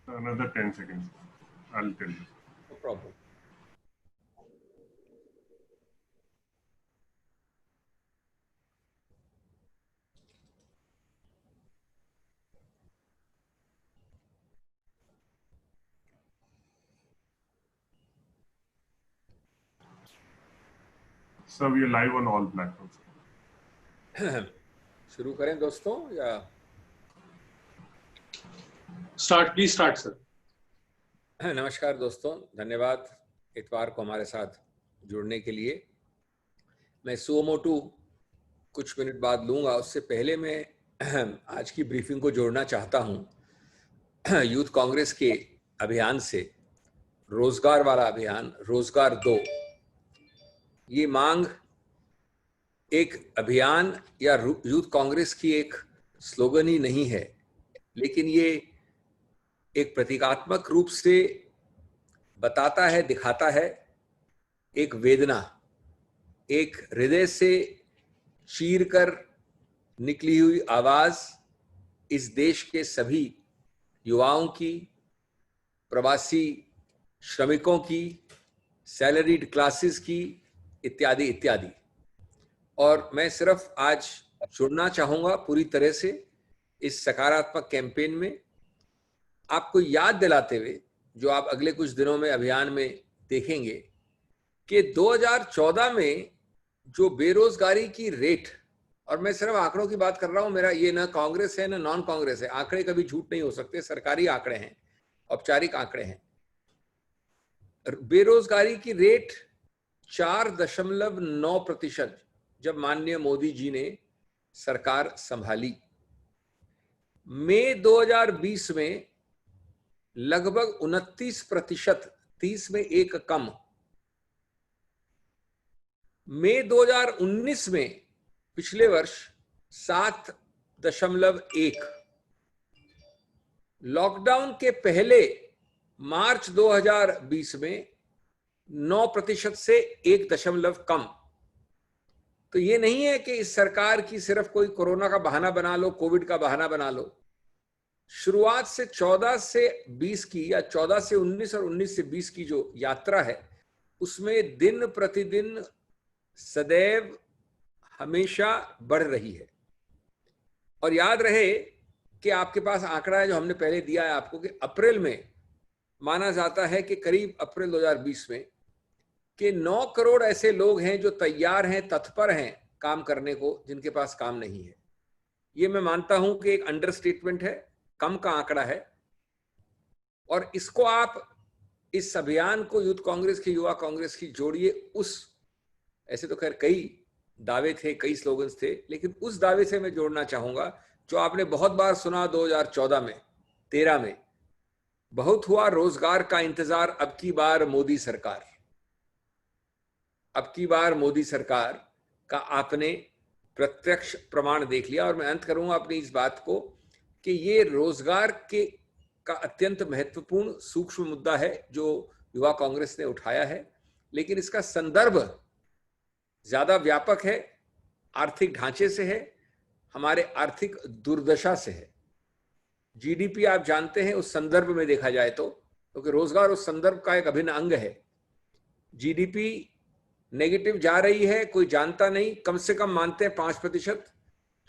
Another 10 seconds. I'll tell you. No problem. So we are live on all platforms. शुरू करें दोस्तों या start? Please start sir. नमस्कार दोस्तों, धन्यवाद इतवार को हमारे साथ जुड़ने के लिए। मैं सुओमोटू कुछ मिनट बाद लूँगा, उससे पहले मैं आज की ब्रीफिंग को जोड़ना चाहता हूँ यूथ कांग्रेस के अभियान से। रोजगार वाला अभियान, रोजगार दो, ये मांग एक अभियान या यूथ कांग्रेस की एक स्लोगन ही नहीं है, लेकिन ये एक प्रतीकात्मक रूप से बताता है, दिखाता है एक वेदना, एक हृदय से चीर कर निकली हुई आवाज इस देश के सभी युवाओं की, प्रवासी श्रमिकों की, सैलरीड क्लासेस की, इत्यादि इत्यादि। और मैं सिर्फ आज जुड़ना चाहूंगा पूरी तरह से इस सकारात्मक कैंपेन में, आपको याद दिलाते हुए जो आप अगले कुछ दिनों में अभियान में देखेंगे कि 2014 में जो बेरोजगारी की रेट, और मैं सिर्फ आंकड़ों की बात कर रहा हूं, मेरा ये ना कांग्रेस है ना नॉन कांग्रेस है, आंकड़े कभी झूठ नहीं हो सकते, सरकारी आंकड़े हैं, औपचारिक आंकड़े हैं। बेरोजगारी की रेट 4.9% जब माननीय मोदी जी ने सरकार संभाली। मई 2020 में लगभग 29%, 30 में एक कम। मई 2019 में, पिछले वर्ष, 7.1। लॉकडाउन के पहले मार्च 2020 में 9% से 1 कम। तो ये नहीं है कि इस सरकार की सिर्फ कोई कोरोना का बहाना बना लो, कोविड का बहाना बना लो। शुरुआत से 14 से 20 की या 14 से 19 और 19 से 20 की जो यात्रा है, उसमें दिन प्रतिदिन सदैव हमेशा बढ़ रही है। और याद रहे कि आपके पास आंकड़ा है जो हमने पहले दिया है आपको, कि अप्रैल में माना जाता है कि करीब अप्रैल 2020 में कि 9 करोड़ ऐसे लोग हैं जो तैयार हैं, तत्पर हैं काम करने को, जिनके पास काम नहीं है। ये मैं मानता हूं कि एक अंडरस्टेटमेंट है, कम का आंकड़ा है। और इसको आप, इस अभियान को यूथ कांग्रेस की, युवा कांग्रेस की जोड़िए उस, ऐसे तो खैर कई दावे थे, कई स्लोगन्स थे, लेकिन उस दावे से मैं जोड़ना चाहूंगा जो आपने बहुत बार सुना 2014 में, 13 में, बहुत हुआ रोजगार का इंतजार, अब की बार मोदी सरकार। अब की बार मोदी सरकार का आपने प्रत्यक्ष प्रमाण देख लिया। और मैं अंत करूंगा अपनी इस बात को कि ये रोजगार के का अत्यंत महत्वपूर्ण सूक्ष्म मुद्दा है जो युवा कांग्रेस ने उठाया है, लेकिन इसका संदर्भ ज्यादा व्यापक है, आर्थिक ढांचे से है, हमारे आर्थिक दुर्दशा से है। जीडीपी आप जानते हैं उस संदर्भ में देखा जाए तो, क्योंकि रोजगार उस संदर्भ का एक अभिन्न अंग है। जीडीपी नेगेटिव जा रही है, कोई जानता नहीं, कम से कम मानते हैं 5%,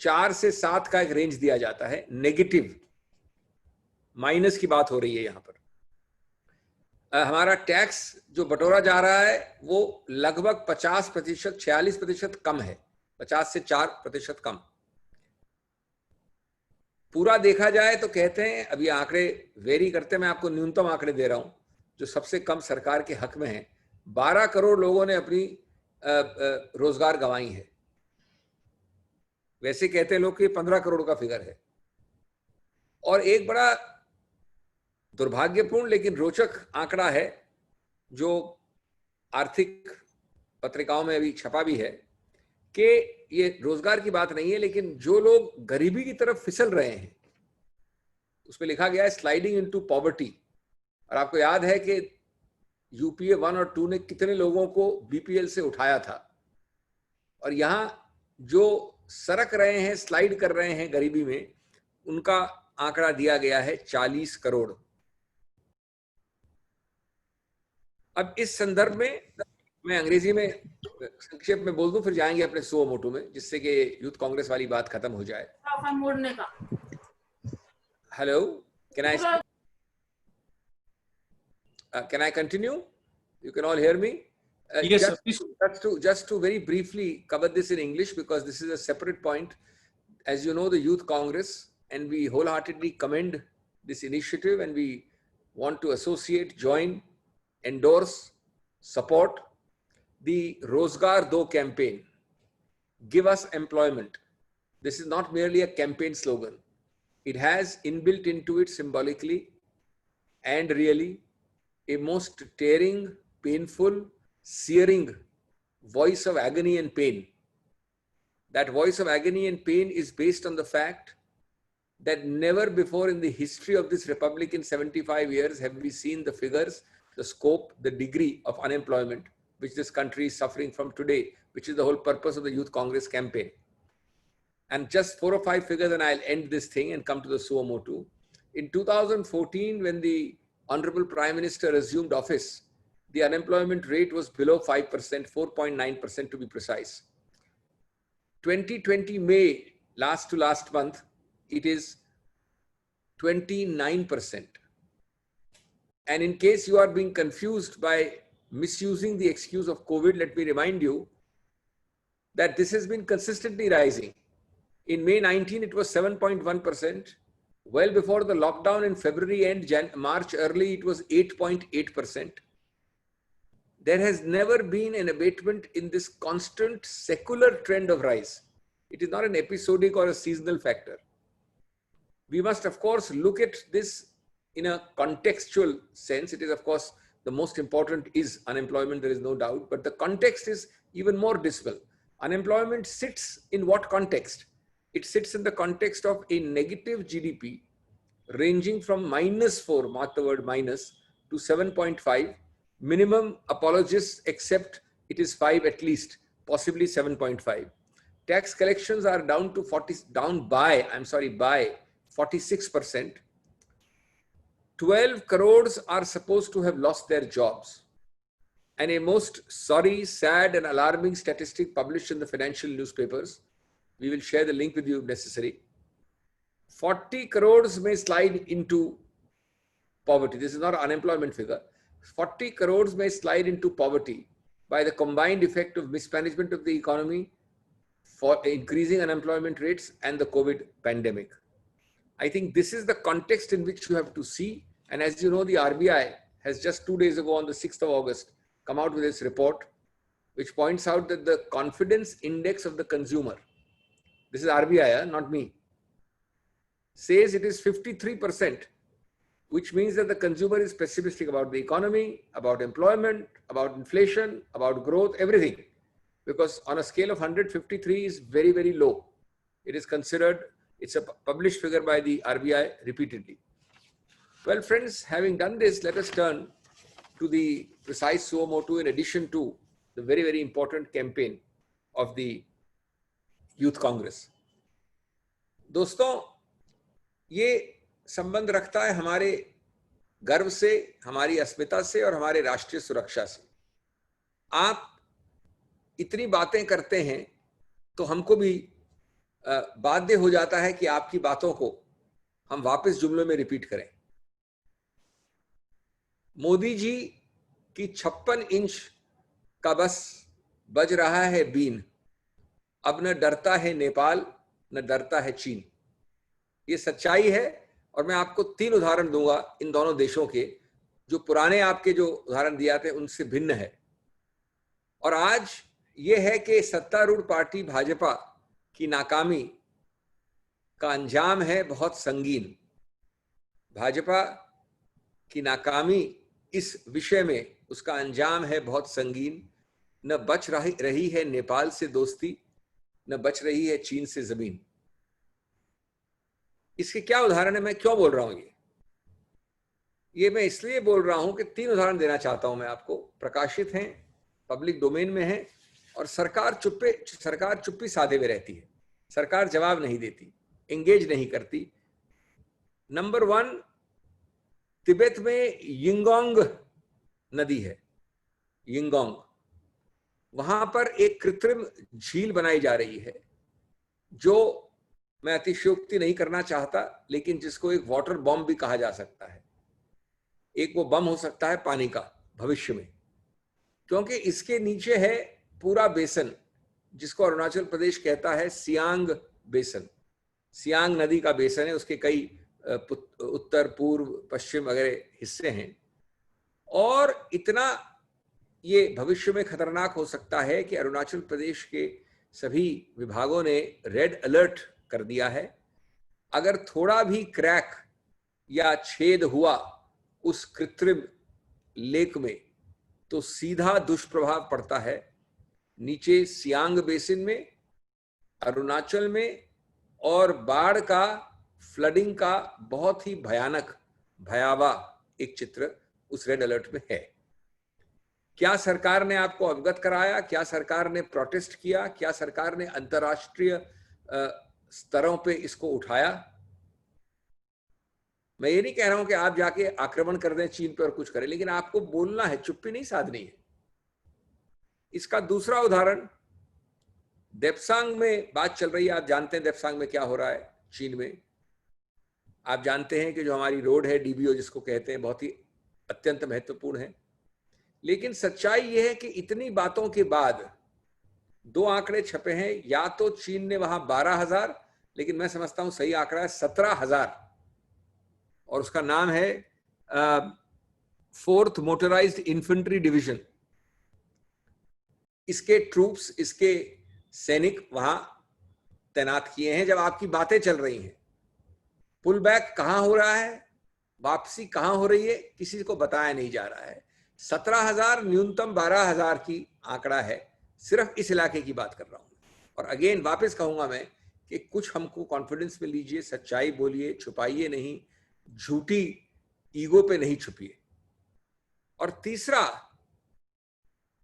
4 से 7 का एक रेंज दिया जाता है। नेगेटिव, माइनस की बात हो रही है यहां पर। हमारा टैक्स जो बटोरा जा रहा है वो लगभग 50%, 46% कम है, 50 से 4% कम। पूरा देखा जाए तो कहते हैं, अभी आंकड़े वेरी करते हैं, मैं आपको न्यूनतम आंकड़े दे रहा हूं जो सबसे कम सरकार के हक में है। 12 करोड़ लोगों ने अपनी रोजगार गंवाई है। वैसे कहते हैं लोग कि 15 करोड़ का फिगर है। और एक बड़ा दुर्भाग्यपूर्ण लेकिन रोचक आंकड़ा है जो आर्थिक पत्रिकाओं में अभी छपा भी है, कि ये रोजगार की बात नहीं है, लेकिन जो लोग गरीबी की तरफ फिसल रहे हैं, उस पर लिखा गया है स्लाइडिंग इनटू पॉवर्टी। और आपको याद है कि यूपीए 1 और 2 ने कितने लोगों को बीपीएल से उठाया था, और यहां जो सरक रहे हैं, स्लाइड कर रहे हैं गरीबी में, उनका आंकड़ा दिया गया है 40 करोड़। अब इस संदर्भ में मैं अंग्रेजी में संक्षेप में बोल दूं, फिर जाएंगे अपने सुओ मोटो में, जिससे कि यूथ कांग्रेस वाली बात खत्म हो जाए। मोड़ने का। Hello, can I continue? You can all hear me? Yes, sir. Please. Just to very briefly cover this in English, because this is a separate point. As you know, the Youth Congress, and we wholeheartedly commend this initiative, and we want to associate, join, endorse, support the Rozgar Do campaign. Give us employment. This is not merely a campaign slogan. It has inbuilt into it symbolically and really a most tearing, painful, searing voice of agony and pain. That voice of agony and pain is based on the fact that never before in the history of this republic in 75 years have we seen the figures, the scope, the degree of unemployment which this country is suffering from today, which is the whole purpose of the Youth Congress campaign. And just 4 or 5 figures, and I'll end this thing and come to the suo motu. In 2014, when the Honorable Prime Minister assumed office, the unemployment rate was below 5%, 4.9% to be precise. 2020 May, last to last month, it is 29%. And in case you are being confused by misusing the excuse of COVID, let me remind you that this has been consistently rising. In May 19, it was 7.1%. Well before the lockdown in February and March early, it was 8.8%. There has never been an abatement in this constant secular trend of rise. It is not an episodic or a seasonal factor. We must, of course, look at this in a contextual sense. It is, of course, the most important is unemployment, there is no doubt, but the context is even more dismal. Unemployment sits in what context? It sits in the context of a negative GDP ranging from -4, mark the word minus, to 7.5. Minimum apologists accept it is 5 at least, possibly 7.5. Tax collections are down by 46%. 12 crores are supposed to have lost their jobs. And a most sorry, sad and alarming statistic published in the financial newspapers, we will share the link with you if necessary. 40 crores may slide into poverty. This is not an unemployment figure. 40 crores may slide into poverty by the combined effect of mismanagement of the economy, for increasing unemployment rates, and the COVID pandemic. I think this is the context in which you have to see. And as you know, the RBI has just 2 days ago, on the 6th of August, come out with its report, which points out that the confidence index of the consumer, this is RBI, not me, says it is 53%, which means that the consumer is pessimistic about the economy, about employment, about inflation, about growth, everything. Because on a scale of 100, 53 is very, very low. It is considered, it's a published figure by the RBI repeatedly. Well, friends, having done this, let us turn to the precise suo motu in addition to the very, very important campaign of the Youth Congress. दोस्तों, ये संबंध रखता है हमारे गर्व से, हमारी अस्मिता से और हमारे राष्ट्रीय सुरक्षा से। आप इतनी बातें करते हैं तो हमको भी बाध्य हो जाता है कि आपकी बातों को हम वापस जुमलों में रिपीट करें। मोदी जी की 56 इंच का बस बज रहा है बीन, अब न डरता है नेपाल न डरता है चीन। ये सच्चाई है, और मैं आपको 3 उदाहरण दूंगा इन दोनों देशों के, जो पुराने आपके जो उदाहरण दिया थे उनसे भिन्न है। और आज ये है कि सत्तारूढ़ पार्टी भाजपा की नाकामी का अंजाम है बहुत संगीन। भाजपा की नाकामी इस विषय में, उसका अंजाम है बहुत संगीन। न बच रही है नेपाल से दोस्ती, न बच रही है चीन से जमीन। इसके क्या उदाहरण है, मैं क्यों बोल रहा हूं ये मैं इसलिए बोल रहा हूं कि 3 उदाहरण देना चाहता हूं मैं आपको, प्रकाशित हैं, पब्लिक डोमेन में हैं, और सरकार चुप्पी साधे हुए रहती है, सरकार जवाब नहीं देती, एंगेज नहीं करती। नंबर 1, तिब्बत में यिंगोंग नदी है, यिंगोंग, वहां पर एक कृत्रिम झील बनाई जा रही है, जो मैं अतिशयोक्ति नहीं करना चाहता, लेकिन जिसको एक वाटर बॉम्ब भी कहा जा सकता है। एक वो बम हो सकता है पानी का भविष्य में, क्योंकि इसके नीचे है पूरा बेसन, जिसको अरुणाचल प्रदेश कहता है सियांग बेसन। सियांग नदी का बेसन है, उसके कई उत्तर, पूर्व, पश्चिम वगैरह हिस्से हैं, और इतना ये भविष्य में खतरनाक हो सकता है कि अरुणाचल प्रदेश के सभी विभागों ने रेड अलर्ट कर दिया है। अगर थोड़ा भी क्रैक या छेद हुआ उस कृत्रिम लेक में, तो सीधा दुष्प्रभाव पड़ता है नीचे सियांग बेसिन में, अरुणाचल में, और बाढ़ का, फ्लडिंग का बहुत ही भयानक, भयावह एक चित्र उस रेड अलर्ट में है। क्या सरकार ने आपको अवगत कराया? क्या सरकार ने प्रोटेस्ट किया? क्या सरकार ने अंतर्राष्ट्रीय स्तरों पे इसको उठाया? मैं ये नहीं कह रहा हूं कि आप जाके आक्रमण कर दें चीन पे और कुछ करें, लेकिन आपको बोलना है, चुप्पी नहीं साधनी है। इसका दूसरा उदाहरण, देप्सांग में बात चल रही है, आप जानते हैं देप्सांग में क्या हो रहा है चीन में। आप जानते हैं कि जो हमारी रोड है डीबीओ जिसको कहते हैं, बहुत ही अत्यंत महत्वपूर्ण है। लेकिन सच्चाई यह है कि इतनी बातों के बाद 2 आंकड़े छपे हैं, या तो चीन ने वहां 12,000, लेकिन मैं समझता हूं सही आंकड़ा है 17,000, और उसका नाम है 4th मोटराइज्ड इन्फेंट्री डिवीजन। इसके ट्रूप्स, इसके सैनिक वहां तैनात किए हैं। जब आपकी बातें चल रही हैं, पुल बैक कहां हो रहा है, वापसी कहां हो रही है, किसी को बताया नहीं जा रहा है। 17,000 न्यूनतम 12,000 की आंकड़ा है, सिर्फ इस इलाके की बात कर रहा हूं। और अगेन वापस कहूंगा मैं कि कुछ हमको कॉन्फिडेंस में लीजिए, सच्चाई बोलिए, छुपाइए नहीं, झूठी ईगो पे नहीं छुपिए। और तीसरा,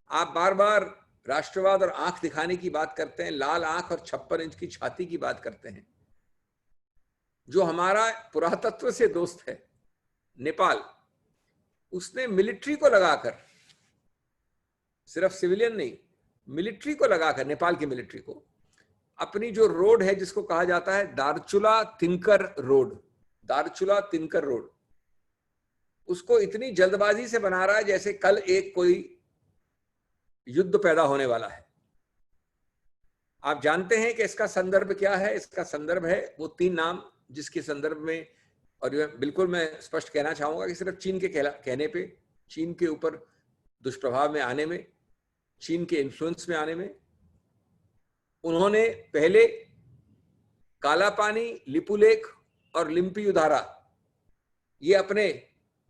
आप बार बार राष्ट्रवाद और आंख दिखाने की बात करते हैं, लाल आंख और 56 इंच की छाती की बात करते हैं। जो हमारा पुरातत्व से दोस्त है नेपाल, उसने मिलिट्री को लगाकर, सिर्फ सिविलियन नहीं, मिलिट्री को लगाकर, नेपाल की मिलिट्री को, अपनी जो रोड है जिसको कहा जाता है दार्चुला तिनकर रोड, दार्चुला तिनकर रोड, उसको इतनी जल्दबाजी से बना रहा है जैसे कल एक कोई युद्ध पैदा होने वाला है। आप जानते हैं कि इसका संदर्भ क्या है? इसका संदर्भ है वो 3 नाम जिसके संदर्भ में, और बिल्कुल मैं स्पष्ट कहना चाहूंगा कि सिर्फ चीन के कहने पे, चीन के ऊपर दुष्प्रभाव में आने में, चीन के इन्फ्लुएंस में आने में, उन्होंने पहले काला पानी, लिपुलेख और लिम्पियुधारा ये अपने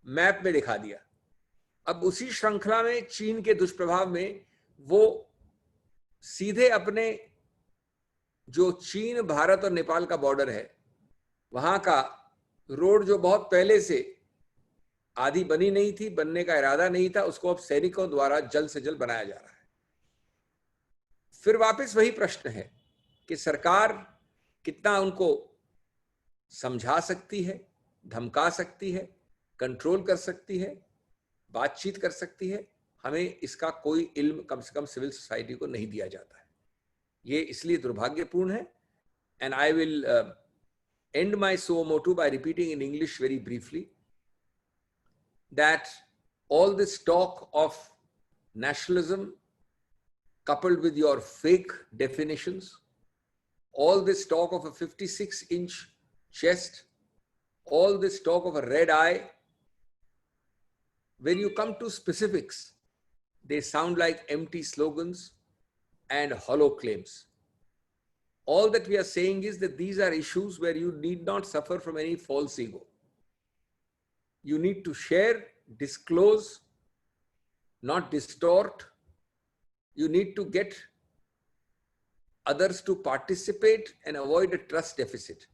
मैप में दिखा दिया। अब उसी श्रृंखला में चीन के दुष्प्रभाव में वो सीधे अपने जो चीन, भारत और नेपाल का बॉर्डर है, वहां का रोड जो बहुत पहले से आधी बनी नहीं थी, बनने का इरादा नहीं था, उसको अब सैनिकों द्वारा जल्द से जल्द बनाया जा रहा है। फिर वापस वही प्रश्न है कि सरकार कितना उनको समझा सकती है, धमका सकती है, कंट्रोल कर सकती है, बातचीत कर सकती है। हमें इसका कोई इल्म कम से कम सिविल सोसाइटी को नहीं दिया जाता है। ये इसलिए दुर्भाग्यपूर्ण है। And I will end my suo motu by repeating in English very briefly that all this talk of nationalism coupled with your fake definitions, all this talk of a 56-inch chest, all this talk of a red eye, when you come to specifics, they sound like empty slogans and hollow claims. All that we are saying is that these are issues where you need not suffer from any false ego. You need to share, disclose, not distort. You need to get others to participate and avoid a trust deficit.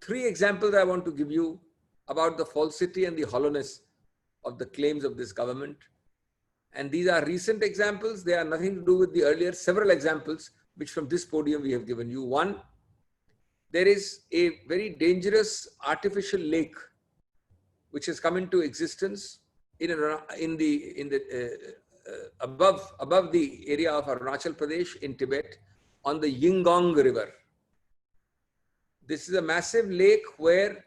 Three examples I want to give you about the falsity and the hollowness of the claims of this government. And these are recent examples. They are nothing to do with the earlier several examples which from this podium we have given you. One, there is a very dangerous artificial lake which has come into existence above the area of Arunachal Pradesh in Tibet on the Yingong River. This is a massive lake where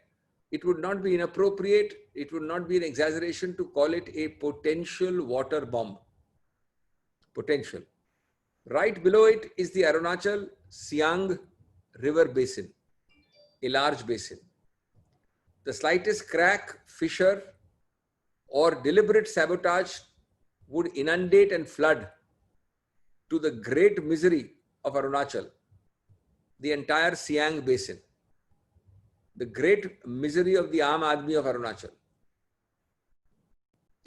it would not be inappropriate, it would not be an exaggeration to call it a potential water bomb. Potential. Right below it is the Arunachal Siang River Basin, a large basin. The slightest crack, fissure, or deliberate sabotage would inundate and flood, to the great misery of Arunachal, the entire Siang Basin. The great misery of the Aam Aadmi of Arunachal.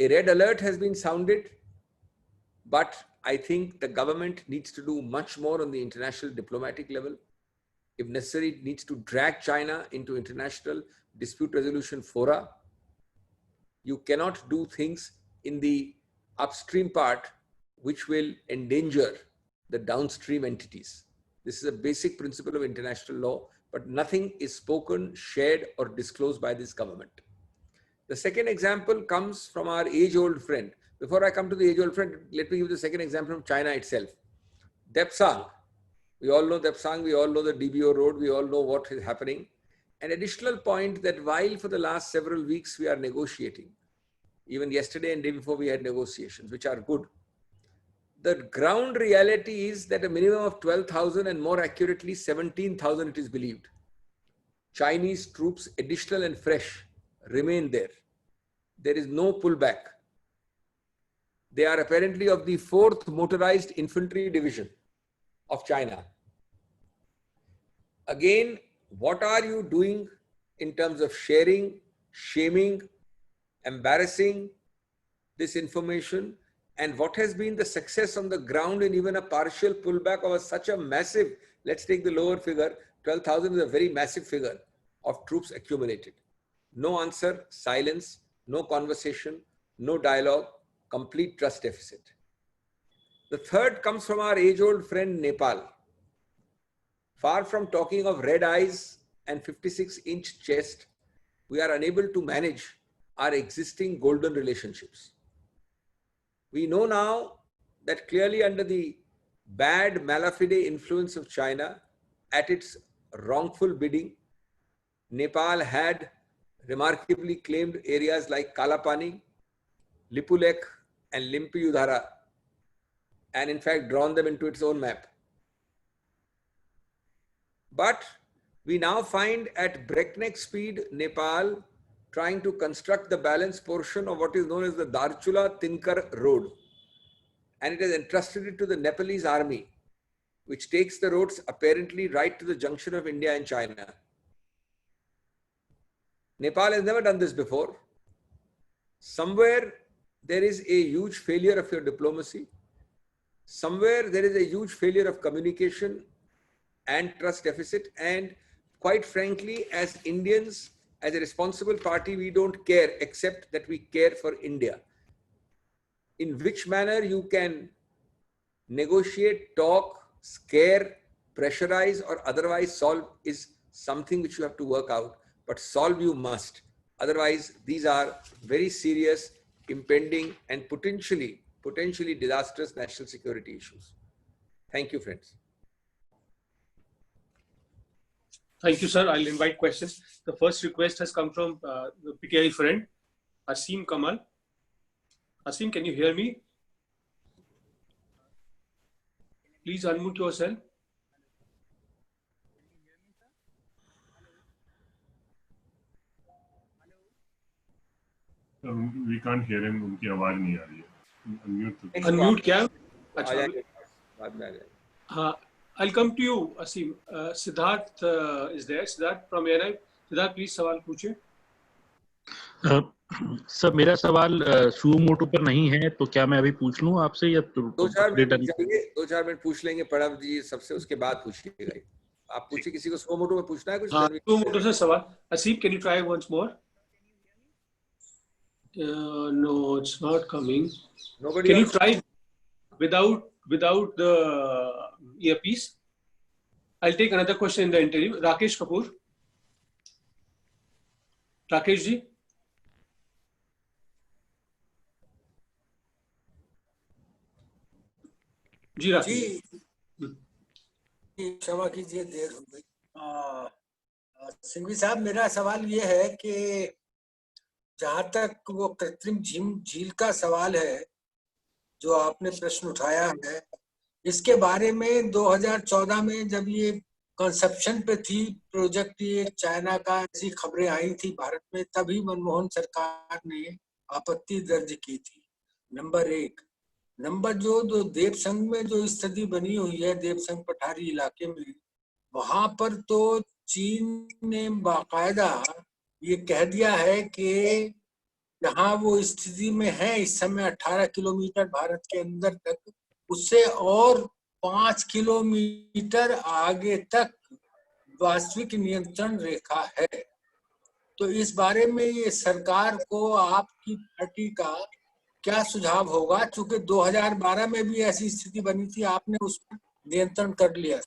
A red alert has been sounded, but I think the government needs to do much more on the international diplomatic level. If necessary, it needs to drag China into international dispute resolution fora. You cannot do things in the upstream part which will endanger the downstream entities. This is a basic principle of international law, but nothing is spoken, shared, or disclosed by this government. The second example comes from our age-old friend. Before I come to the age-old friend, let me give the second example from China itself. Depsang. We all know Depsang, we all know the DBO road, we all know what is happening. An additional point that while for the last several weeks we are negotiating, even yesterday and day before we had negotiations, which are good. The ground reality is that a minimum of 12,000 and more accurately 17,000 it is believed. Chinese troops, additional and fresh, remain there. There is no pullback. They are apparently of the 4th Motorized Infantry Division of China. Again, what are you doing in terms of sharing, shaming, embarrassing this information? And what has been the success on the ground in even a partial pullback of such a massive, let's take the lower figure, 12,000 is a very massive figure of troops accumulated. No answer, silence, no conversation, no dialogue, complete trust deficit. The third comes from our age-old friend Nepal. Far from talking of red eyes and 56-inch chest, we are unable to manage our existing golden relationships. We know now that clearly under the bad malafide influence of China, at its wrongful bidding, Nepal had remarkably claimed areas like Kalapani, Lipulekh, and Limpiyudhara, and in fact drawn them into its own map. But we now find at breakneck speed Nepal trying to construct the balance portion of what is known as the Darchula-Tinkar road. And it has entrusted it to the Nepalese army, which takes the roads apparently right to the junction of India and China. Nepal has never done this before. Somewhere there is a huge failure of your diplomacy. Somewhere there is a huge failure of communication and trust deficit. And quite frankly, as Indians, as a responsible party, we don't care except that we care for India. In which manner you can negotiate, talk, scare, pressurize, or otherwise solve is something which you have to work out. But solve you must. Otherwise, these are very serious, impending, and potentially disastrous national security issues. Thank you, friends. Thank you, sir. I'll invite questions. The first request has come from the PTI friend, Asim Kamal. Asim, can you hear me? Please unmute yourself. We can't hear him. उनकी आवाज नहीं आ रही है. Unmute क्या? अच्छा. I'll come to you, Asim. Siddharth is there. Siddharth from ANI. Siddharth, please सवाल पूछिए. Sir मेरा सवाल सुओ मोटो पर नहीं है, तो क्या मैं अभी पूछ लूं आपसे या 2-4 मिनट पूछ लेंगे प्रणव जी सबसे, उसके बाद पूछिएगा. आप पूछिए, किसी को सुओ मोटो में पूछना है कुछ? हाँ, सुओ मोटो से सवाल। Aseem, can you try once more? No, it's not coming. Nobody Can you else? try without the earpiece? I'll take another question in the interview. Rakesh Kapoor. Rakesh ji. जी राकेश जी, क्षमा कीजिए, देर हो गई। सिंघवी साहब, मेरा सवाल ये है कि जहां तक वो कृत्रिम झील का सवाल है जो आपने प्रश्न उठाया है, इसके बारे में 2014 में जब ये कंसेप्शन पे थी प्रोजेक्ट, ये चाइना का, ऐसी खबरें आई थी भारत में, तभी मनमोहन सरकार ने आपत्ति दर्ज की थी। नंबर 1। नंबर दो देवसंग में जो स्थिति बनी हुई है, देवसंग पठारी इलाके में, वहां पर तो चीन ने बाकायदा ये कह दिया है कि जहाँ वो स्थिति में है इस समय 18 किलोमीटर भारत के अंदर तक, उससे और 5 किलोमीटर आगे तक वास्तविक नियंत्रण रेखा है। तो इस बारे में ये सरकार को, आपकी पार्टी का क्या सुझाव होगा? चूंकि 2012 में भी ऐसी स्थिति बनी थी, आपने उस पर नियंत्रण कर लिया।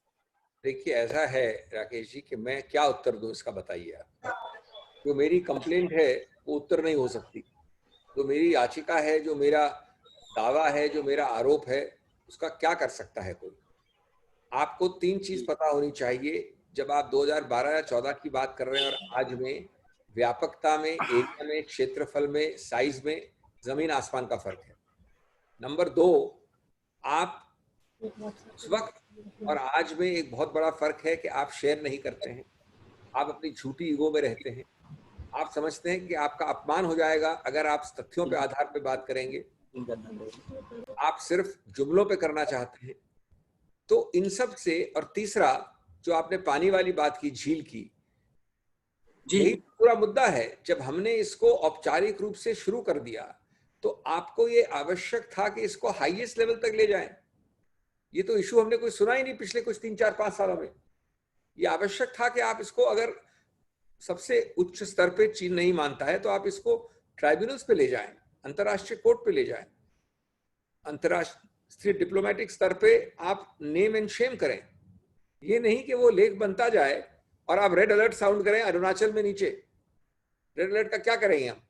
देखिए, ऐसा है राकेश जी कि मैं क्या उत्तर दूं इसका, बताइए आप। जो मेरी कंप्लेंट है वो उत्तर नहीं हो सकती। जो मेरी याचिका है, जो मेरा दावा है, जो मेरा आरोप है, उसका क्या कर सकता है कोई? आपको 3 चीज पता होनी चाहिए जब आप 2012 या 14 की बात कर रहे हैं और आज में, व्यापकता में, एरिया में, क्षेत्रफल में, साइज में जमीन आसमान का फर्क है। नंबर 2, आप उस वक्त और आज में एक बहुत बड़ा फर्क है कि आप शेयर नहीं करते हैं, आप अपनी झूठी ईगो में रहते हैं। आप समझते हैं कि आपका अपमान हो जाएगा अगर आप तथ्यों पे आधार पे बात करेंगे, आप सिर्फ जुमलों पे करना चाहते हैं। तो इन सब से, और तीसरा जो आपने पानी वाली बात की, झील की, यही पूरा मुद्दा है। जब हमने इसको औपचारिक रूप से शुरू कर दिया तो आपको ये आवश्यक था कि इसको हाईएस्ट लेवल तक ले जाएं। ये तो इशू हमने कोई सुना ही नहीं पिछले कुछ 3-4-5 सालों में। ये आवश्यक था कि आप इसको, अगर सबसे उच्च स्तर पे चीन नहीं मानता है, तो आप इसको ट्राइब्यूनल्स पे ले जाएं, अंतर्राष्ट्रीय कोर्ट पे ले जाएं, अंतर्राष्ट्रीय डिप्लोमेटिक स्तर पे आप नेम एंड शेम करें। ये नहीं कि वो लेख बनता जाए और आप रेड अलर्ट साउंड करें अरुणाचल में नीचे। रेड अलर्ट का क्या करेंगे हम?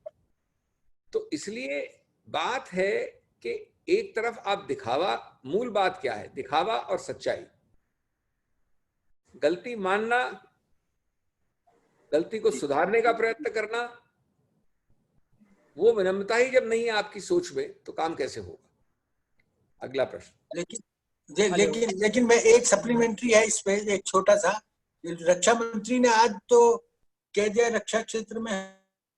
तो इसलिए बात है कि एक तरफ आप दिखावा, मूल बात क्या है? दिखावा और सच्चाई। गलती मानना, गलती को सुधारने का प्रयत्न करना, वो विनम्रता ही जब नहीं है आपकी सोच में, तो काम कैसे होगा? अगला प्रश्न। लेकिन मैं एक सप्लीमेंट्री है इस पे, एक छोटा सा। रक्षा मंत्री ने आज तो कह दिया रक्षा क्षेत्र में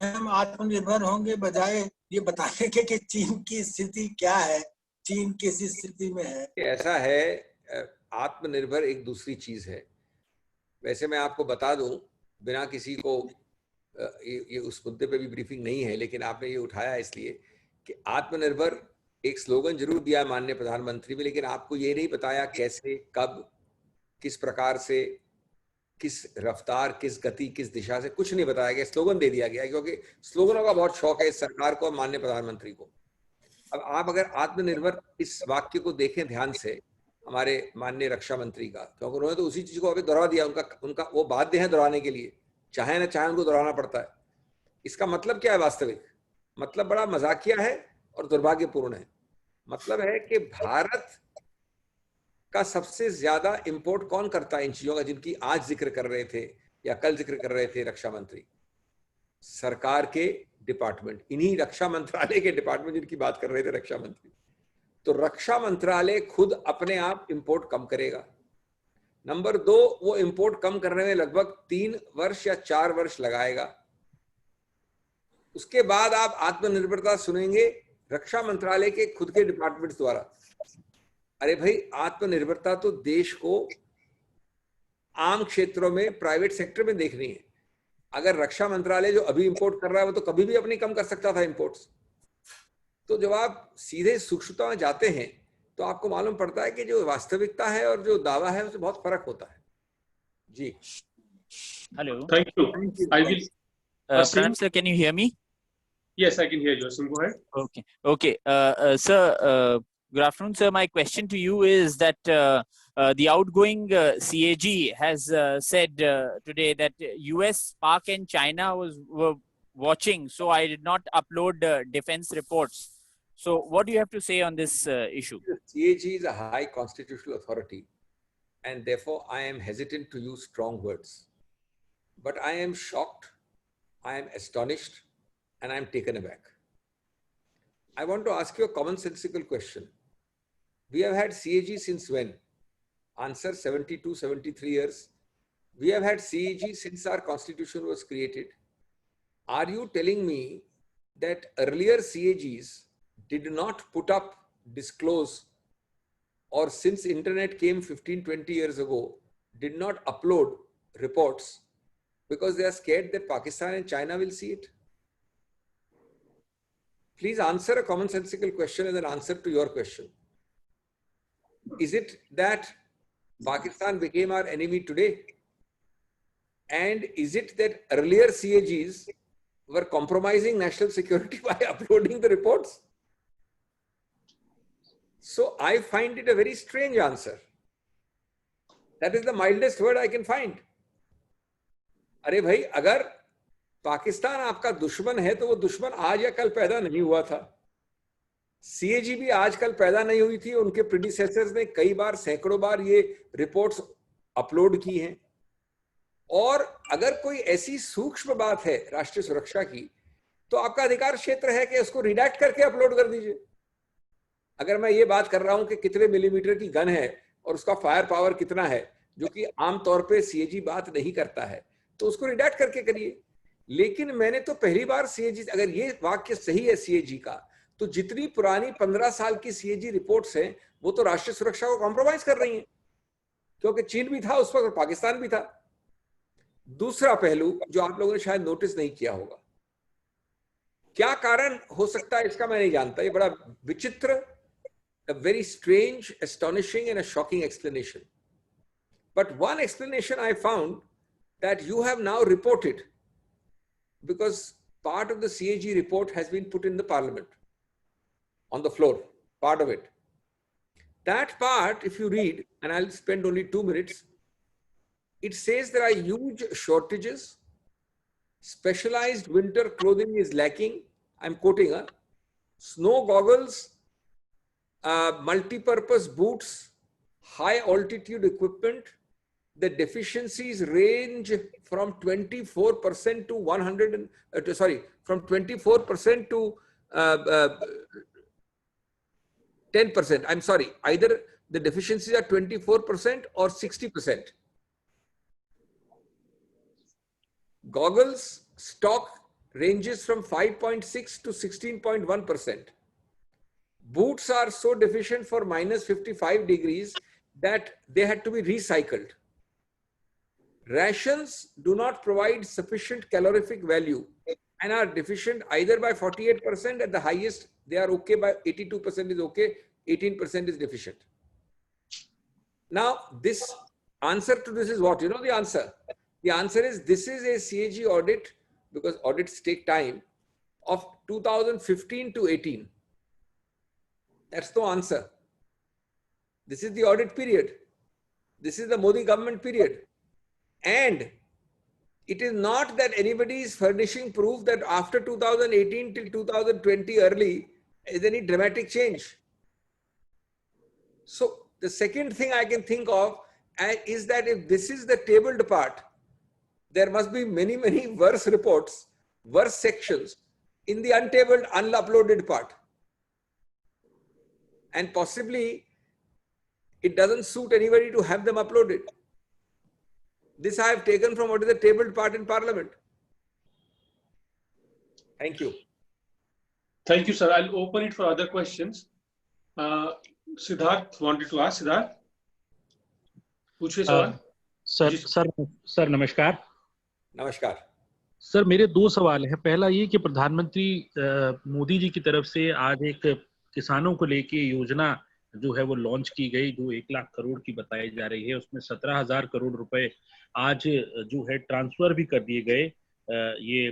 हम आत्मनिर्भर होंगे, बजाय ये बताने के कि चीन की स्थिति क्या है, चीन किस स्थिति में है। ऐसा है, आत्मनिर्भर एक दूसरी चीज है। वैसे मैं आपको बता दूं, बिना किसी को, ये उस मुद्दे पे भी ब्रीफिंग नहीं है, लेकिन आपने ये उठाया इसलिए कि आत्मनिर्भर एक स्लोगन जरूर दिया है माननीय प्रधानमंत्री में, लेकिन आपको ये नहीं बताया कैसे, कब, किस प्रकार से, किस रफ्तार, किस गति, किस दिशा से, कुछ नहीं बताया गया। स्लोगन दे दिया गया, क्योंकि स्लोगनों का बहुत शौक है इस सरकार को, माननीय प्रधानमंत्री को। अब आप अगर आत्मनिर्भर इस वाक्य को देखें ध्यान से, हमारे माननीय रक्षा मंत्री का, क्योंकि उन्होंने तो उसी चीज को अभी दोहरा दिया। उनका वो बाध्य है दोहराने के लिए, चाहे ना चाहे उनको दोहराना पड़ता है। इसका मतलब क्या है वास्तविक? मतलब बड़ा मजाकिया है और दुर्भाग्यपूर्ण है। मतलब है कि भारत का सबसे ज्यादा इंपोर्ट कौन करता है इन चीजों का, जिनकी आज जिक्र कर रहे थे या कल जिक्र कर रहे थे रक्षा मंत्री? सरकार के डिपार्टमेंट, इन्हीं रक्षा मंत्रालय के डिपार्टमेंट जिनकी बात कर रहे थे रक्षा मंत्री। तो रक्षा मंत्रालय खुद अपने आप इंपोर्ट कम करेगा। नंबर 2, वो इंपोर्ट कम करने में लगभग 3 वर्ष या 4 वर्ष लगाएगा। उसके बाद आप आत्मनिर्भरता सुनेंगे रक्षा मंत्रालय के खुद के डिपार्टमेंट्स द्वारा। अरे भाई, आत्मनिर्भरता तो देश को आम क्षेत्रों में, प्राइवेट सेक्टर में देखनी है। अगर रक्षा मंत्रालय जो अभी इंपोर्ट कर रहा है वो तो कभी भी अपनी कम कर सकता था इंपोर्ट्स। तो जब आप सीधे सूक्ष्मता में जाते हैं तो आपको मालूम पड़ता है कि जो वास्तविकता है और जो दावा है उसमें बहुत फर्क होता है। जी. Hello. Thank you. I will. Asim? Pranam sir, can you hear me? Yes, I can hear you. Asim, go ahead. Okay. Okay. Sir, good afternoon, sir. My question to you is that the outgoing CAG has said today that US, Pak, and China were watching, so I did not upload defense reports. So, what do you have to say on this issue? The CAG is a high constitutional authority, and therefore I am hesitant to use strong words. But I am shocked, I am astonished, and I am taken aback. I want to ask you a commonsensical question. We have had CAG since when? Answer: 72, 73 years. We have had CAG since our constitution was created. Are you telling me that earlier CAGs did not put up, disclose, or since internet came 15, 20 years ago, did not upload reports because they are scared that Pakistan and China will see it? Please answer a commonsensical question and then answer to your question. Is it that Pakistan became our enemy today? And is it that earlier CAGs were compromising national security by uploading the reports? So I find it a very strange answer. That is the mildest word I can find. अरे भाई, अगर पाकिस्तान आपका दुश्मन है तो वो दुश्मन आज या कल पैदा नहीं हुआ था. CAG भी आज कल पैदा नहीं हुई थी. उनके प्रीडिसेसर्स ने कई बार, सैकड़ों बार ये रिपोर्ट्स अपलोड की हैं. और अगर कोई ऐसी सूक्ष्म बात है राष्ट्रीय सुरक्षा की, तो आपका अधिकार क्षेत्र है कि उसको रिडैक्ट करके अपलोड कर दीजिए. अगर मैं ये बात कर रहा हूं कि कितने मिलीमीटर की गन है और उसका फायर पावर कितना है, जो कि आमतौर पे CAG बात नहीं करता है, तो उसको रिडैक्ट करके करिए. लेकिन मैंने तो पहली बार CAG, अगर ये वाक्य सही है CAG का, तो जितनी पुरानी 15 साल की CAG रिपोर्ट्स हैं वो तो राष्ट्रीय सुरक्षा को कॉम्प्रोमाइज कर रही हैं, क्योंकि चीन भी था उस वक्त और पाकिस्तान भी था. दूसरा पहलू जो आप लोगों ने शायद नोटिस नहीं किया होगा, क्या कारण हो सकता है इसका मैं नहीं जानता. ये बड़ा विचित्र, a very strange, astonishing and a shocking explanation. But one explanation I found that you have now reported, because part of the CAG report has been put in the parliament on the floor, part of it. That part, if you read, and I'll spend only 2 minutes, it says there are huge shortages, specialized winter clothing is lacking. I'm quoting her. Snow goggles, multi-purpose boots, high altitude equipment. The deficiencies range from 24% to from 24% to 10%. I'm sorry, either the deficiencies are 24% or 60%. Goggles stock ranges from 5.6 to 16.1%. Boots are so deficient for minus 55 degrees that they had to be recycled. Rations do not provide sufficient calorific value and are deficient either by 48%, at the highest they are okay, by 82% is okay, 18% is deficient. Now this answer to this is what? You know the answer? The answer is, this is a CAG audit, because audits take time, of 2015 to 18. That's the answer. This is the audit period. This is the Modi government period. And it is not that anybody is furnishing proof that after 2018 till 2020 early is any dramatic change. So the second thing I can think of is that if this is the tabled part, there must be many, many worse reports, worse sections in the untabled, unuploaded part. And possibly it doesn't suit anybody to have them uploaded. This I have taken from what is the tabled part in Parliament. Thank you. Thank you, sir. I'll open it for other questions. Siddharth wanted to ask. Siddharth, पूछिए सवाल. Sir नमस्कार. नमस्कार. Sir मेरे 2 सवाल हैं. पहला ये कि प्रधानमंत्री मोदी जी की तरफ से आज एक किसानों को लेके योजना जो है वो लॉन्च की गई, जो 1 लाख करोड़ की बताई जा रही है, उसमें 17,000 करोड़ रुपए आज जो है ट्रांसफर भी कर दिए गए ये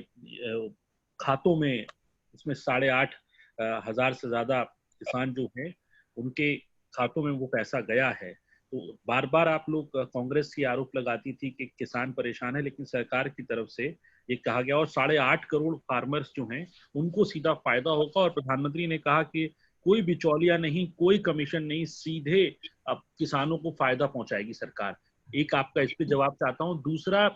खातों में। इसमें 8,500 से ज्यादा किसान जो हैं उनके खातों में वो पैसा गया है। तो बार बार आप लोग कांग्रेस की आरोप लगाती थी कि किसान परेशान है, लेकिन सरकार की तरफ से ये कहा गया और 8.5 करोड़ फार्मर्स जो हैं उनको सीधा फायदा होगा। और प्रधानमंत्री ने कहा कि कोई बिचौलिया नहीं, कोई कमीशन नहीं, सीधे अब किसानों को फायदा पहुंचाएगी सरकार। एक आपका इस पे जवाब चाहता हूं। दूसरा,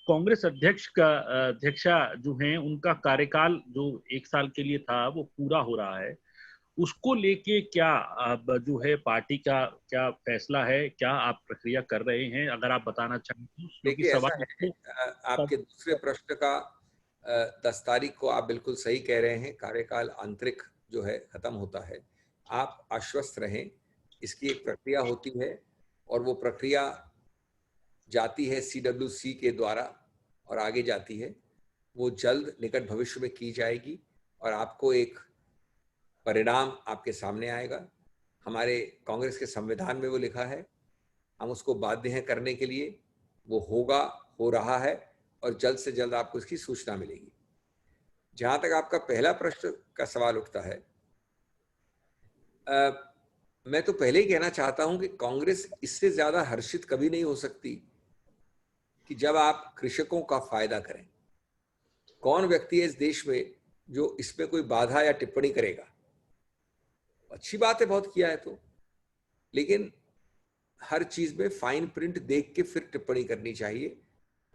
कांग्रेस अध्यक्षा जो हैं उनका कार्यकाल जो 1 साल के लिए था वो पूरा हो रहा है, उसको लेके क्या अब जो है पार्टी का क्या फैसला है, क्या आप प्रक्रिया कर रहे हैं, अगर आप बताना चाहें तो? देखिए ऐसा है, आपके दूसरे प्रश्न का 10 तारीख को आप बिल्कुल सही कह रहे हैं, कार्यकाल आंतरिक जो है खत्म होता है। आप आश्वस्त रहें, इसकी एक प्रक्रिया होती है और वो प्रक्रिया जाती है CWC के द्वारा और आगे जाती है। वो जल्द निकट भविष्य में की जाएगी और आपको एक परिणाम आपके सामने आएगा। हमारे कांग्रेस के संविधान में वो लिखा है, हम उसको बाध्य हैं करने के लिए। वो होगा, हो रहा है और जल्द से जल्द आपको इसकी सूचना मिलेगी। जहां तक आपका पहला प्रश्न का सवाल उठता है, मैं तो पहले ही कहना चाहता हूं कि कांग्रेस इससे ज्यादा हर्षित कभी नहीं हो सकती कि जब आप कृषकों का फायदा करें। कौन व्यक्ति है इस देश में जो इसमें कोई बाधा या टिप्पणी करेगा? अच्छी बात है, बहुत किया है तो, लेकिन हर चीज में फाइन प्रिंट देख के फिर टिप्पणी करनी चाहिए।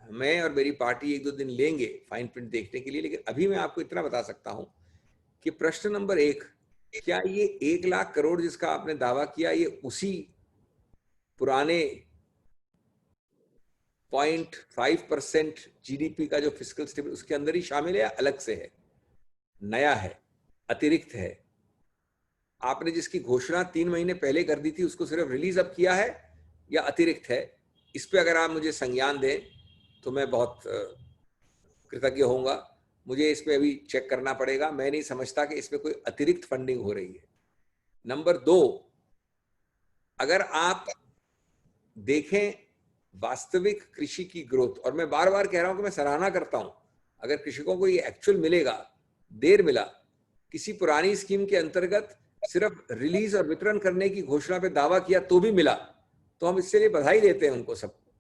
मैं और मेरी पार्टी 1-2 दिन लेंगे फाइन प्रिंट देखने के लिए, लेकिन अभी मैं आपको इतना बता सकता हूं कि प्रश्न नंबर 1, क्या ये 1 लाख करोड़ जिसका आपने दावा किया, ये उसी पुराने 0.5% GDP का जो फिस्कल स्टेबल उसके अंदर ही शामिल है या अलग से है, नया है, अतिरिक्त है? आपने जिसकी घोषणा 3 महीने पहले कर दी थी उसको सिर्फ रिलीज अब किया है या अतिरिक्त है? इस पे अगर आप मुझे संज्ञान दें तो मैं बहुत कृतज्ञ होऊंगा। मुझे इस पे अभी चेक करना पड़ेगा, मैं नहीं समझता कि इसमें कोई अतिरिक्त फंडिंग हो रही है। नंबर 2, अगर आप देखें वास्तविक कृषि की ग्रोथ, और मैं बार बार कह रहा हूं कि मैं सराहना करता हूं अगर कृषकों को ये एक्चुअल मिलेगा, देर मिला, किसी पुरानी स्कीम के अंतर्गत सिर्फ रिलीज और वितरण करने की घोषणा पे दावा किया तो भी मिला, तो हम इसके लिए बधाई देते हैं उनको सबको।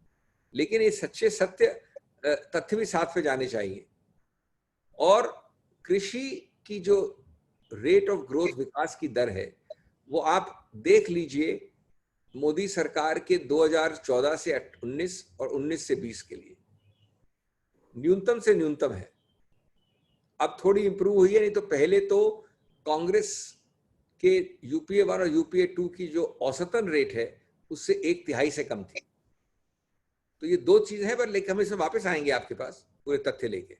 लेकिन ये सच्चे सत्य तथ्य भी साथ में जाने चाहिए। और कृषि की जो रेट ऑफ ग्रोथ, विकास की दर है, वो आप देख लीजिए मोदी सरकार के 2014 से 19 और 19 से 20 के लिए न्यूनतम से न्यूनतम है। अब थोड़ी इंप्रूव हुई है, नहीं तो पहले तो कांग्रेस के UPA 1 और UPA 2 की जो औसतन रेट है उससे 1/3 से कम थी। तो ये 2 चीज है, पर लेकिन हम इसमें वापस आएंगे आपके पास पूरे तथ्य लेके।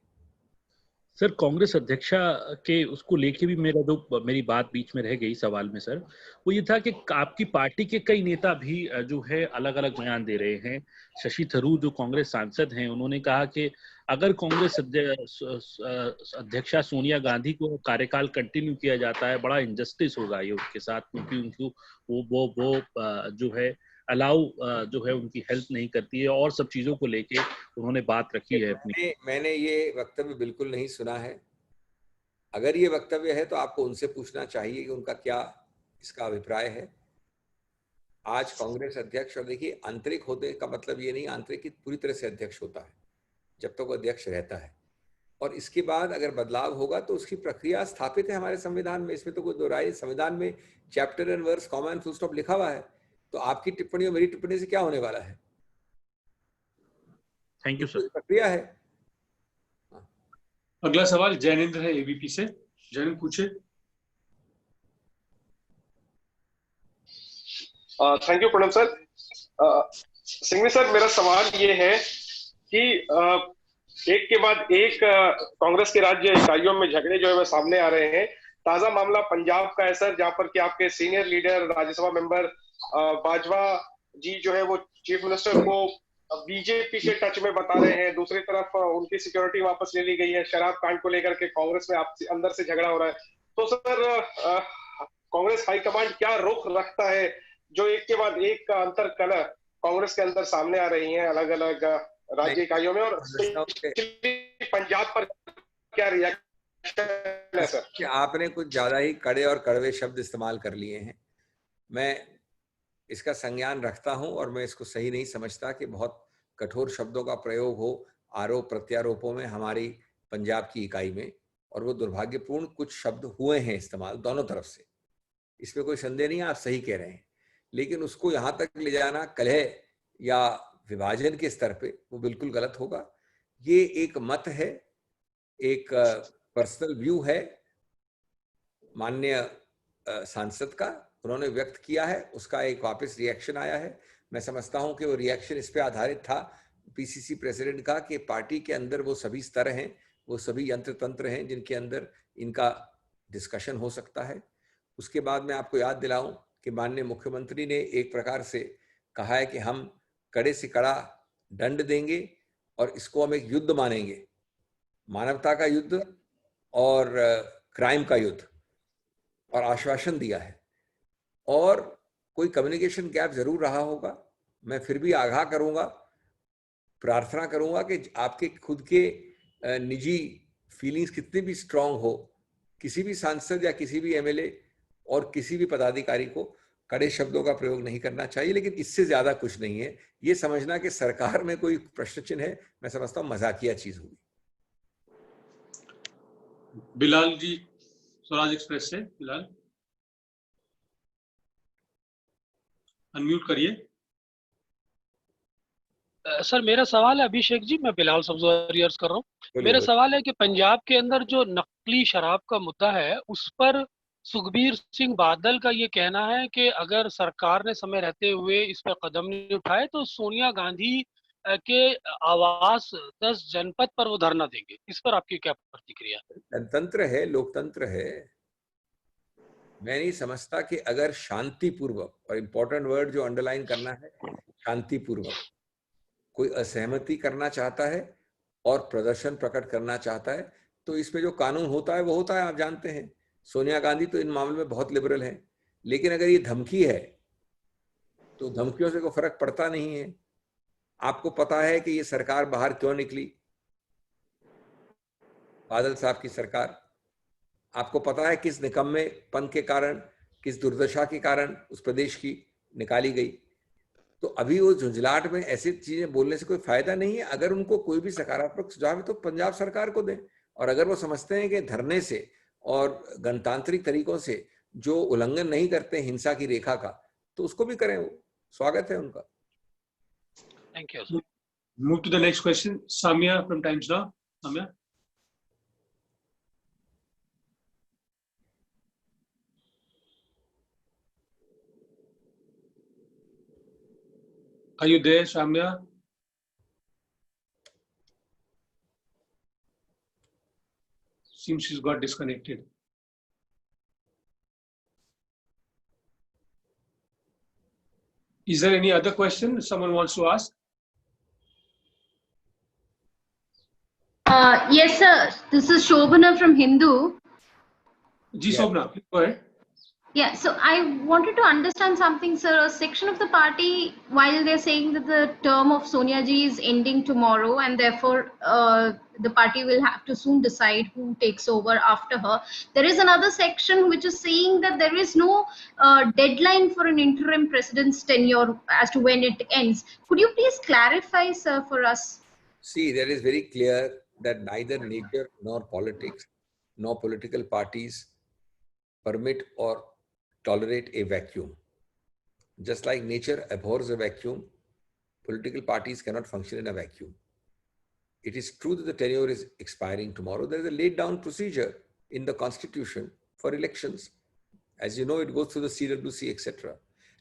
सर, कांग्रेस अध्यक्षा के उसको लेके भी मेरी बात बीच में रह गई सवाल में सर, वो ये था कि आपकी पार्टी के कई नेता भी जो है अलग अलग बयान दे रहे हैं। शशि थरूर जो कांग्रेस सांसद हैं, उन्होंने कहा कि अगर कांग्रेस अध्यक्षा सोनिया गांधी को कार्यकाल कंटिन्यू किया जाता है, बड़ा इंजस्टिस होगा ये उनके साथ, क्योंकि उनको वो जो है अलाउ जो है उनकी हेल्प नहीं करती है और सब चीजों को लेके उन्होंने बात रखी है अपनी। मैंने ये वक्तव्य बिल्कुल नहीं सुना है। अगर ये वक्तव्य है तो आपको उनसे पूछना चाहिए कि उनका क्या इसका अभिप्राय है। आज कांग्रेस अध्यक्ष, और देखिए आंतरिक होने का मतलब ये नहीं आंतरिक की पूरी तरह से अध्यक्ष होता है जब तक वो अध्यक्ष रहता है, और इसके बाद अगर बदलाव होगा तो उसकी प्रक्रिया स्थापित है हमारे संविधान में, इसमें तो कोई दो राय। संविधान में chapter and verse, comma and full stop लिखा हुआ है। तो आपकी टिप्पणी और मेरी टिप्पणी से क्या होने वाला है? Thank you sir. प्रक्रिया है। अगला सवाल जैनेंद्र है ABP से। जैनेंद्र पूछे। Thank you Pranab sir. Singhvi sir, मेरा सवाल ये है कि एक के बाद एक कांग्रेस के राज्य इकाइयों में झगड़े जो है सामने आ रहे हैं। ताजा मामला पंजाब का है सर, जहां पर कि आपके senior leader Rajya Sabha member Bajwa ji जो है वो चीफ मिनिस्टर को बीजेपी के टच में बता रहे हैं। दूसरी तरफ उनकी सिक्योरिटी वापस ले ली गई है। शराब कांड को लेकर के कांग्रेस में अंदर से झगड़ा हो रहा है। तो सर कांग्रेस हाईकमांड क्या रुख रखता है, जो एक के बाद एक अंतर कलह कांग्रेस के अंदर सामने आ रही हैं अलग अलग राज्य इकाइयों में, और पंजाब पर क्या रिएक्शन है सर? कि आपने कुछ ज्यादा ही कड़े और कड़वे शब्द इस्तेमाल कर लिए हैं। मैं इसका संज्ञान रखता हूं और मैं इसको सही नहीं समझता कि बहुत कठोर शब्दों का प्रयोग हो आरोप प्रत्यारोपों में हमारी पंजाब की इकाई में, और वो दुर्भाग्यपूर्ण कुछ शब्द हुए हैं इस्तेमाल दोनों तरफ से, इसमें कोई संदेह नहीं है, आप सही कह रहे हैं। लेकिन उसको यहाँ तक ले जाना कलह या विभाजन के स्तर पे, वो बिल्कुल गलत होगा। ये एक मत है, एक पर्सनल व्यू है माननीय सांसद का, उन्होंने व्यक्त किया है, उसका एक वापस रिएक्शन आया है। मैं समझता हूं कि वो रिएक्शन इस पे आधारित था पीसीसी प्रेसिडेंट का, कि पार्टी के अंदर वो सभी स्तर हैं, वो सभी यंत्र तंत्र हैं जिनके अंदर इनका डिस्कशन हो सकता है। उसके बाद मैं आपको याद दिलाऊं कि माननीय मुख्यमंत्री ने एक प्रकार से कहा है कि हम कड़े से कड़ा दंड देंगे और इसको हम एक युद्ध मानेंगे, मानवता का युद्ध और क्राइम का युद्ध, और आश्वासन दिया है। और कोई कम्युनिकेशन गैप जरूर रहा होगा, मैं फिर भी आगाह करूंगा, प्रार्थना करूंगा कि आपके खुद के निजी फीलिंग्स कितनी भी स्ट्रांग हो, किसी भी सांसद या किसी भी एमएलए और किसी भी पदाधिकारी को कड़े शब्दों का प्रयोग नहीं करना चाहिए, लेकिन इससे ज्यादा कुछ नहीं है। ये समझना कि सरकार में कोई प्रश्न चिन्ह है, मैं समझता हूं मजाकिया चीज होगी। बिलाल जी स्वराज एक्सप्रेस से, बिलाल अनम्यूट करिए। सर मेरा सवाल है, अभिषेक जी, मैं बिलाल सब्जवारियर्स कर रहा हूँ। मेरा सवाल है कि पंजाब के अंदर जो नकली शराब का मुद्दा है, उस पर सुखबीर सिंह बादल का ये कहना है कि अगर सरकार ने समय रहते हुए इस पर कदम नहीं उठाए तो सोनिया गांधी के आवास 10 जनपद पर वो धरना देंगे। इस पर आपकी क्या प्रतिक्रिया? गणतंत्र है, लोकतंत्र है। मैं नहीं समझता कि अगर शांतिपूर्वक, और इम्पोर्टेंट वर्ड जो अंडरलाइन करना है, शांतिपूर्वक कोई असहमति करना चाहता है और प्रदर्शन प्रकट करना चाहता है, तो इसमें जो कानून होता है वो होता है, आप जानते हैं। सोनिया गांधी तो इन मामलों में बहुत लिबरल हैं, लेकिन अगर ये धमकी है तो धमकियों से कोई फर्क पड़ता नहीं है। आपको पता है कि ये सरकार बाहर क्यों निकली, बादल साहब की सरकार, आपको पता है किस निकम्मेपन के कारण, किस दुर्दशा के कारण उस प्रदेश की निकाली गई। तो अभी वो झुंझलाहट में ऐसी चीजें बोलने से कोई फायदा नहीं है। अगर उनको कोई भी सकारात्मक सुझाव है तो पंजाब सरकार को दें, और अगर वो समझते हैं कि धरने से और गणतांत्रिक तरीकों से जो उल्लंघन नहीं करते हिंसा की रेखा का, तो उसको भी करें, वो स्वागत है उनका। Thank you. Move to the next question. Samia from Times Now. Samia. Are you there, Samia? Seems she's got disconnected. Is there any other question someone wants to ask? Yes, sir. This is Shobhana from Hindu. Ji Shobhana, please go ahead. Yeah, so I wanted to understand something, sir. A section of the party, while they're saying that the term of Sonia Ji is ending tomorrow and therefore the party will have to soon decide who takes over after her, there is another section which is saying that there is no deadline for an interim president's tenure as to when it ends. Could you please clarify, sir, for us? See, there is very clear that neither nature nor politics nor political parties permit or tolerate a vacuum. Just like nature abhors a vacuum, political parties cannot function in a vacuum. It is true that the tenure is expiring tomorrow. There is a laid down procedure in the constitution for elections. As you know, it goes through the CWC, etc.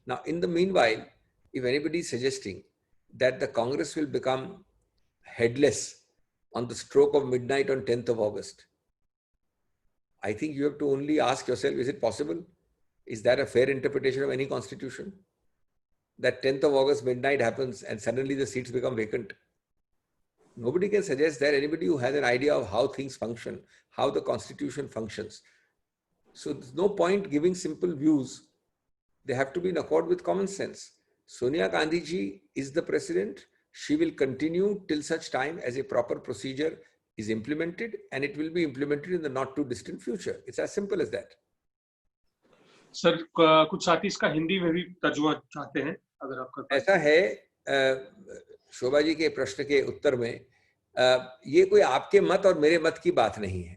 Now, in the meanwhile, if anybody is suggesting that the Congress will become headless on the stroke of midnight on 10th of August, I think you have to only ask yourself, is it possible? Is that a fair interpretation of any constitution? That 10th of August midnight happens and suddenly the seats become vacant. Nobody can suggest that. Anybody who has an idea of how things function, how the constitution functions, So there's no point giving simple views. They have to be in accord with common sense. Sonia Gandhi ji is the president. She will continue till such time as a proper procedure is implemented, and it will be implemented in the not too distant future. It's as simple as that. Sir कुछ साथी इसका हिंदी में भी तर्जुमा चाहते हैं, अगर आप कर पाएं। ऐसा है, शोभा जी के प्रश्न के उत्तर में, ये कोई आपके मत और मेरे मत की बात नहीं है।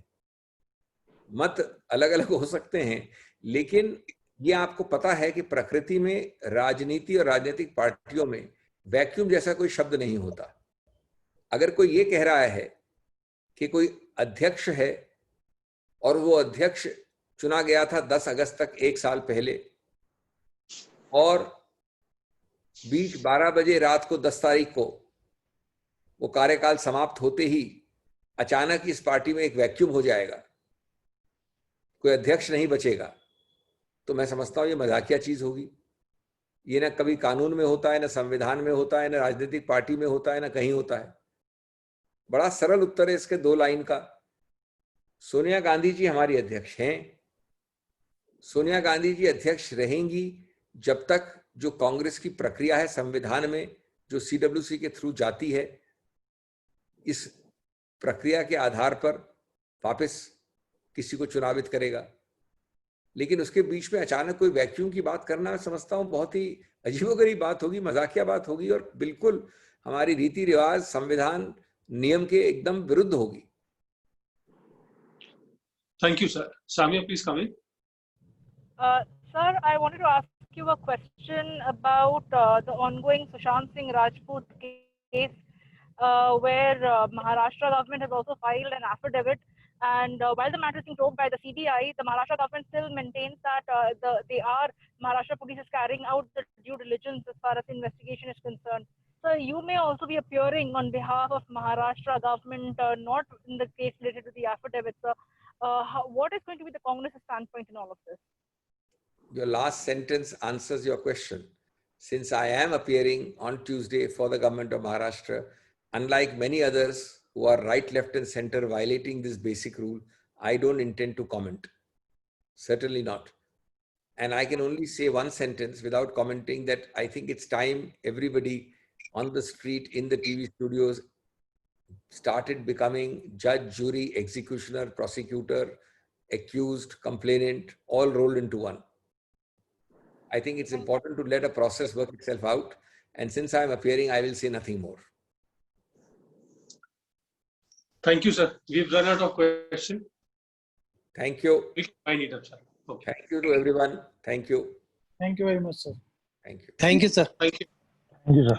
मत अलग अलग हो सकते हैं, लेकिन ये आपको पता है कि प्रकृति में राजनीति और राजनीतिक पार्टियों में वैक्यूम जैसा कोई शब्द नहीं होता। अगर कोई ये कह रहा है कि कोई अध्यक्ष है और वो अध्यक्ष चुना गया था 10 अगस्त तक, 1 साल पहले, और बीच 12 बजे रात को 10 तारीख को वो कार्यकाल समाप्त होते ही अचानक इस पार्टी में एक वैक्यूम हो जाएगा, कोई अध्यक्ष नहीं बचेगा, तो मैं समझता हूं ये मजाकिया चीज होगी। ये ना कभी कानून में होता है, ना संविधान में होता है, ना राजनीतिक पार्टी में होता है, ना कहीं होता है। बड़ा सरल उत्तर है इसके 2 लाइन का। सोनिया गांधी जी हमारी अध्यक्ष हैं। सोनिया गांधी जी अध्यक्ष रहेंगी जब तक जो कांग्रेस की प्रक्रिया है संविधान में, जो CWC के थ्रू जाती है, इस प्रक्रिया के आधार पर वापस किसी को चुनावित करेगा। लेकिन उसके बीच में अचानक कोई वैक्यूम की बात करना, मैं समझता हूं बहुत ही अजीबोगरीब बात होगी, मजाकिया बात होगी, और बिल्कुल हमारी रीति रिवाज, संविधान, नियम के एकदम विरुद्ध होगी। Thank you sir. Samiya please come in. Sir, I wanted to ask you a question about the ongoing Sushant Singh Rajput case, where Maharashtra government has also filed an affidavit. And while the matter is being probed by the CBI, the Maharashtra government still maintains that Maharashtra police is carrying out the due diligence as far as the investigation is concerned. So you may also be appearing on behalf of Maharashtra government, not in the case related to the affidavit. So what is going to be the Congress standpoint in all of this? Your last sentence answers your question. Since I am appearing on Tuesday for the government of Maharashtra, unlike many others who are right, left, and center violating this basic rule, I don't intend to comment. Certainly not. And I can only say one sentence without commenting, that I think it's time everybody on the street, in the TV studios, started becoming judge, jury, executioner, prosecutor, accused, complainant, all rolled into one. I think it's important to let a process work itself out. And since I'm appearing, I will say nothing more. Thank you, sir. We've run out of questions. Thank you. I need it, sir. Okay. Thank you to everyone. Thank you. Thank you very much, sir. Thank you. Thank you, sir. Thank you. Thank you, sir.